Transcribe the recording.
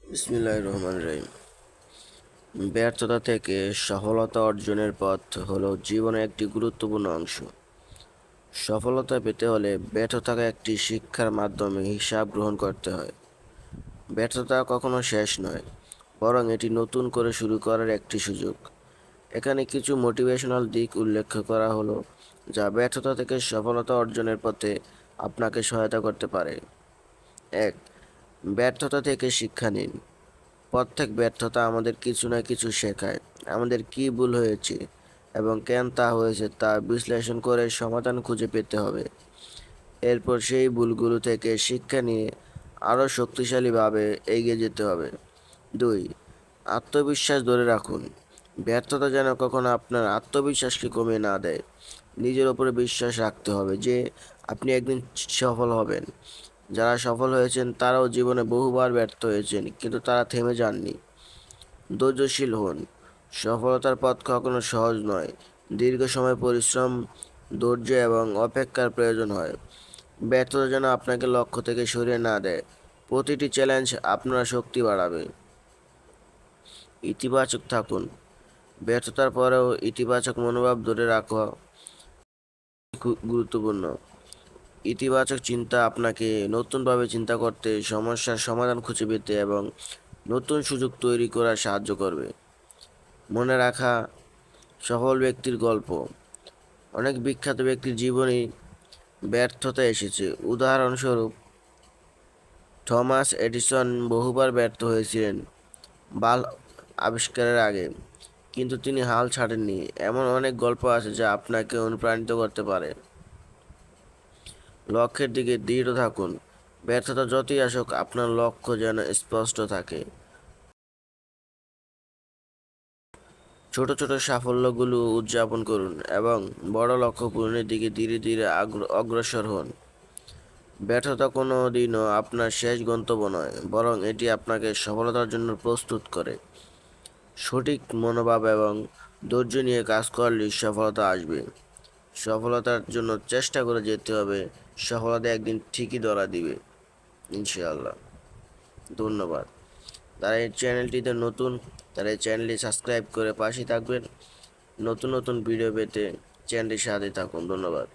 বিসমিল্লাহির রহমানির রহিম। ব্যর্থতা থেকে সফলতা অর্জনের পথ হলো জীবনের একটি গুরুত্বপূর্ণ অংশ। সফলতা পেতে হলে ব্যর্থতাকে একটি শিক্ষার মাধ্যমে হিসাব গ্রহণ করতে হয়। ব্যর্থতা কখনো শেষ নয়, বরং এটি নতুন করে শুরু করার একটি সুযোগ। এখানে কিছু মোটিভেশনাল দিক উল্লেখ করা হলো, যা ব্যর্থতা থেকে সফলতা অর্জনের পথে আপনাকে সহায়তা করতে পারে। ১. ব্যর্থতা থেকে শিক্ষা নিন। প্রত্যেক ব্যর্থতা আমাদের কিছু না কিছু শেখায়। আমাদের কী ভুল হয়েছে এবং কেন তা হয়েছে তা বিশ্লেষণ করে সমাধান খুঁজে পেতে হবে। এরপর সেই ভুলগুলো থেকে শিক্ষা নিয়ে আরও শক্তিশালীভাবে এগিয়ে যেতে হবে। ২. আত্মবিশ্বাস ধরে রাখুন। ব্যর্থতা যেন কখনো আপনার আত্মবিশ্বাসকে কমিয়ে না দেয়। নিজের ওপরে বিশ্বাস রাখতে হবে যে আপনি একদিন সফল হবেন। যারা সফল হয়েছেন তারাও জীবনে বহুবার ব্যর্থ হয়েছেন, কিন্তু তারা থেমে যাননি। ধৈর্যশীল হন। সফলতার পথ কখনো সহজ নয়। দীর্ঘ সময় পরিশ্রম, ধৈর্য এবং অপেক্ষার প্রয়োজন হয়। ব্যর্থতা যেন আপনাকে লক্ষ্য থেকে সরিয়ে না দেয়। প্রতিটি চ্যালেঞ্জ আপনার শক্তি বাড়াবে। ইতিবাচক থাকুন। ব্যর্থতার পরেও ইতিবাচক মনোভাব ধরে রাখা খুব গুরুত্বপূর্ণ। ইতিবাচক চিন্তা আপনাকে নতুনভাবে চিন্তা করতে, সমস্যার সমাধান খুঁজে পেতে এবং নতুন সুযোগ তৈরি করার সাহায্য করবে। মনে রাখা সফল ব্যক্তির গল্প। অনেক বিখ্যাত ব্যক্তির জীবনেই ব্যর্থতা এসেছে। উদাহরণস্বরূপ, থমাস এডিসন বহুবার ব্যর্থ হয়েছিলেন বাল্ব আবিষ্কারের আগে, কিন্তু তিনি হাল ছাড়েননি। এমন অনেক গল্প আছে যা আপনাকে অনুপ্রাণিত করতে পারে। লক্ষ্যের দিকে দৃঢ় থাকুন। ব্যর্থতা যতই আসুক, আপনার লক্ষ্য যেন স্পষ্ট থাকে। ছোট ছোট সাফল্যগুলো উদযাপন করুন এবং বড় লক্ষ্য পূরণের দিকে ধীরে ধীরে অগ্রসর হন। ব্যর্থতা কোনো দিনও আপনার শেষ গন্তব্য নয়, বরং এটি আপনাকে সফলতার জন্য প্রস্তুত করে। সঠিক মনোভাব এবং ধৈর্য নিয়ে কাজ করলেই সফলতা আসবে। সফলতার জন্য চেষ্টা করে যেতে হবে। সফলতা একদিন ঠিকই ধরা দিবে, ইনশাআল্লাহ। ধন্যবাদ। যারা এই চ্যানেলটিতে নতুন, তারা এই চ্যানেলটি সাবস্ক্রাইব করে পাশে থাকবেন। নতুন নতুন ভিডিও পেতে চ্যানেলটির সাথে থাকুন। ধন্যবাদ।